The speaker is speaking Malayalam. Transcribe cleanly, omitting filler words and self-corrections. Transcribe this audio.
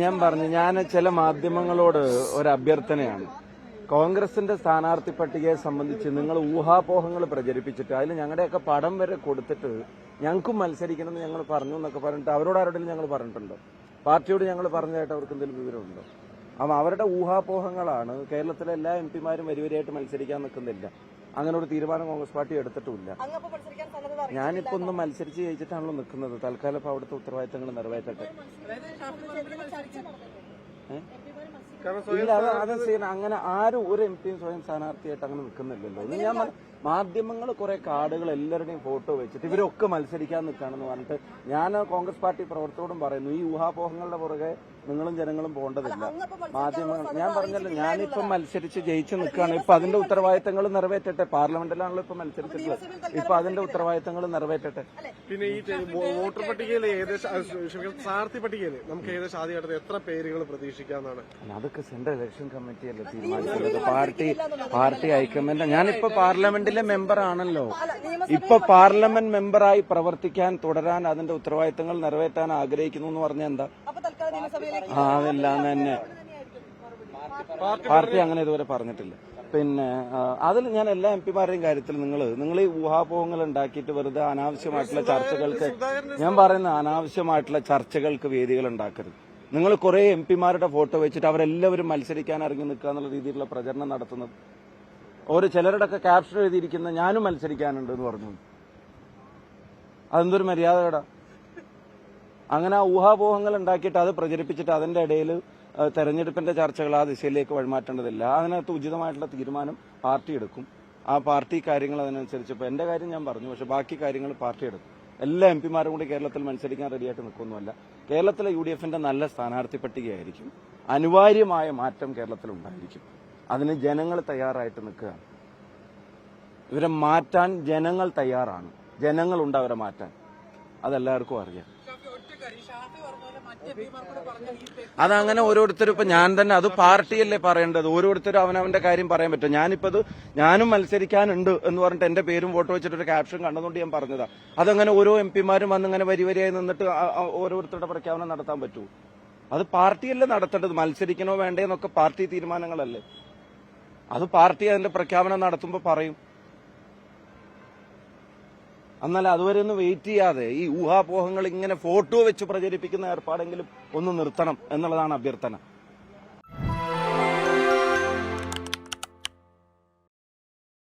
ഞാൻ പറഞ്ഞു, ഞാൻ ചില മാധ്യമങ്ങളോട് ഒരു അഭ്യർത്ഥനയാണ്. കോൺഗ്രസിന്റെ സ്ഥാനാർത്ഥി പട്ടികയെ സംബന്ധിച്ച് നിങ്ങൾ ഊഹാപോഹങ്ങൾ പ്രചരിപ്പിച്ചിട്ട് അതിൽ ഞങ്ങളുടെയൊക്കെ പടം വരെ കൊടുത്തിട്ട് ഞങ്ങൾക്കും മത്സരിക്കണമെന്ന് ഞങ്ങൾ പറഞ്ഞു എന്നൊക്കെ പറഞ്ഞിട്ട് അവരോട് ആരോടെങ്കിലും ഞങ്ങൾ പറഞ്ഞിട്ടുണ്ടോ? പാർട്ടിയോട് ഞങ്ങൾ പറഞ്ഞതായിട്ട് അവർക്ക് എന്തെങ്കിലും വിവരമുണ്ടോ? അപ്പം അവരുടെ ഊഹാപോഹങ്ങളാണ്. കേരളത്തിലെ എല്ലാ എംപിമാരും വരിവരിയായിട്ട് മത്സരിക്കാൻ നിൽക്കുന്നില്ല. അങ്ങനെ ഒരു തീരുമാനം കോൺഗ്രസ് പാർട്ടി എടുത്തിട്ടുമില്ല. ഞാനിപ്പോ ഒന്ന് മത്സരിച്ച് ജയിച്ചിട്ടാണല്ലോ നിൽക്കുന്നത്. തൽക്കാലം ഇപ്പൊ അവിടുത്തെ ഉത്തരവാദിത്തങ്ങൾ നിറവേറ്റട്ടെ. ഇല്ല, അത് ചെയ്യണം. അങ്ങനെ ആരും ഒരു എംപിയും സ്വയം സ്ഥാനാർത്ഥിയായിട്ട് അങ്ങനെ നിൽക്കുന്നില്ലല്ലോ. ഇനി ഞാൻ മാധ്യമങ്ങൾ കുറെ കാർഡുകൾ എല്ലാവരുടെയും ഫോട്ടോ വെച്ചിട്ട് ഇവരൊക്കെ മത്സരിക്കാൻ നിൽക്കുകയാണെന്ന് പറഞ്ഞിട്ട് ഞാൻ കോൺഗ്രസ് പാർട്ടി പ്രവർത്തകരോടും പറയുന്നു, ഈ ഊഹാപോഹങ്ങളുടെ പുറകെ നിങ്ങളും ജനങ്ങളും പോകേണ്ടതില്ല. മാധ്യമങ്ങൾ, ഞാൻ പറഞ്ഞല്ലോ, ഞാനിപ്പം മത്സരിച്ച് ജയിച്ച് നിൽക്കുകയാണ്. ഇപ്പൊ അതിന്റെ ഉത്തരവാദിത്തങ്ങൾ നിറവേറ്റട്ടെ. പാർലമെന്റിലാണല്ലോ ഇപ്പൊ മത്സരിച്ചിട്ടുള്ളത്. ഇപ്പൊ അതിന്റെ ഉത്തരവാദിത്തങ്ങൾ നിറവേറ്റട്ടെ. പിന്നെ ഈ വോട്ടർ പട്ടികയിൽ സ്ഥാനാർത്ഥി പട്ടികയിൽ നമുക്ക് ഏകദേശം ആദ്യഘട്ടത്തിൽ എത്ര പേരുകൾ പ്രതീക്ഷിക്കാന്നാണ്? അതൊക്കെ സെൻട്രൽ ഇലക്ഷൻ കമ്മിറ്റിയല്ലേ തീരുമാനിക്കുന്നത്. Party high command. ഞാനിപ്പോ പാർലമെന്റിലെ മെമ്പർ ആണല്ലോ. ഇപ്പൊ പാർലമെന്റ് മെമ്പറായി പ്രവർത്തിക്കാൻ തുടരാൻ അതിന്റെ ഉത്തരവാദിത്തങ്ങൾ നിറവേറ്റാൻ ആഗ്രഹിക്കുന്നു എന്ന് പറഞ്ഞാൽ എന്താ? അതല്ല തന്നെ പാർട്ടി അങ്ങനെ ഇതുവരെ പറഞ്ഞിട്ടില്ല. പിന്നെ അതിൽ ഞാൻ എല്ലാ എംപിമാരുടെയും കാര്യത്തിൽ നിങ്ങൾ ഈ ഊഹാപോഹങ്ങൾ ഉണ്ടാക്കിയിട്ട് വെറുതെ അനാവശ്യമായിട്ടുള്ള ചർച്ചകൾക്ക്, ഞാൻ പറയുന്ന അനാവശ്യമായിട്ടുള്ള ചർച്ചകൾക്ക് വേദികൾ ഉണ്ടാക്കരുത്. നിങ്ങൾ കുറെ എംപിമാരുടെ ഫോട്ടോ വെച്ചിട്ട് അവരെല്ലാവരും മത്സരിക്കാൻ ഇറങ്ങി നിൽക്കുക എന്നുള്ള രീതിയിലുള്ള പ്രചരണം നടത്തുന്നത്. ചിലരുടെ ഒക്കെ ക്യാപ്ഷൻ എഴുതിയിരിക്കുന്ന ഞാനും മത്സരിക്കാനുണ്ട് എന്ന് പറഞ്ഞു. അതെന്തൊരു മര്യാദകേടാ. അങ്ങനെ ആ ഊഹാപോഹങ്ങൾ ഉണ്ടാക്കിയിട്ട് അത് പ്രചരിപ്പിച്ചിട്ട് അതിന്റെ ഇടയിൽ തെരഞ്ഞെടുപ്പിന്റെ ചർച്ചകൾ ആ ദിശയിലേക്ക് വഴിമാറ്റേണ്ടതില്ല. അതിനകത്ത് ഉചിതമായിട്ടുള്ള തീരുമാനം പാർട്ടി എടുക്കും. ആ പാർട്ടി കാര്യങ്ങൾ അതിനനുസരിച്ച്, ഇപ്പൊ എന്റെ കാര്യം ഞാൻ പറഞ്ഞു, പക്ഷെ ബാക്കി കാര്യങ്ങൾ പാർട്ടി എടുക്കും. എല്ലാ എംപിമാരും കൂടി കേരളത്തിൽ മത്സരിക്കാൻ റെഡിയായിട്ട് നിൽക്കൊന്നുമല്ല. കേരളത്തിലെ UDFന്റെ നല്ല സ്ഥാനാർത്ഥി പട്ടികയായിരിക്കും. അനിവാര്യമായ മാറ്റം കേരളത്തിൽ ഉണ്ടായിരിക്കും. അതിന് ജനങ്ങൾ തയ്യാറായിട്ട് നിൽക്കുകയാണ്. ഇവരെ മാറ്റാൻ ജനങ്ങൾ തയ്യാറാണ്. ജനങ്ങളുണ്ട് അവരെ മാറ്റാൻ. അതെല്ലാവർക്കും അറിയാം. അതങ്ങനെ ഓരോരുത്തരും, ഇപ്പൊ ഞാൻ തന്നെ, അത് പാർട്ടിയല്ലേ പറയേണ്ടത്. ഓരോരുത്തരും അവനവന്റെ കാര്യം പറയാൻ പറ്റും. ഞാനും മത്സരിക്കാനുണ്ട് എന്ന് പറഞ്ഞിട്ട് എന്റെ പേരും ഫോട്ടോ വെച്ചിട്ടൊരു ക്യാപ്ഷൻ കണ്ടതുകൊണ്ട് ഞാൻ പറഞ്ഞതാ. അതങ്ങനെ ഓരോ എംപിമാരും വന്നിങ്ങനെ വരിവരിയായി നിന്നിട്ട് ഓരോരുത്തരുടെ പ്രഖ്യാപനം നടത്താൻ പറ്റൂ? അത് പാർട്ടിയല്ലേ നടത്തേണ്ടത്. മത്സരിക്കണോ വേണ്ടേ എന്നൊക്കെ പാർട്ടി തീരുമാനങ്ങളല്ലേ. അത് പാർട്ടി അതിന്റെ പ്രഖ്യാപനം നടത്തുമ്പോൾ പറയും. എന്നാൽ അതുവരെ ഒന്ന് വെയിറ്റ് ചെയ്യാതെ ഈ ഊഹാപോഹങ്ങൾ ഇങ്ങനെ ഫോട്ടോ വെച്ച് പ്രചരിപ്പിക്കുന്ന ഏർപ്പാടെങ്കിലും ഒന്ന് നിർത്തണം എന്നുള്ളതാണ് അഭ്യർത്ഥന.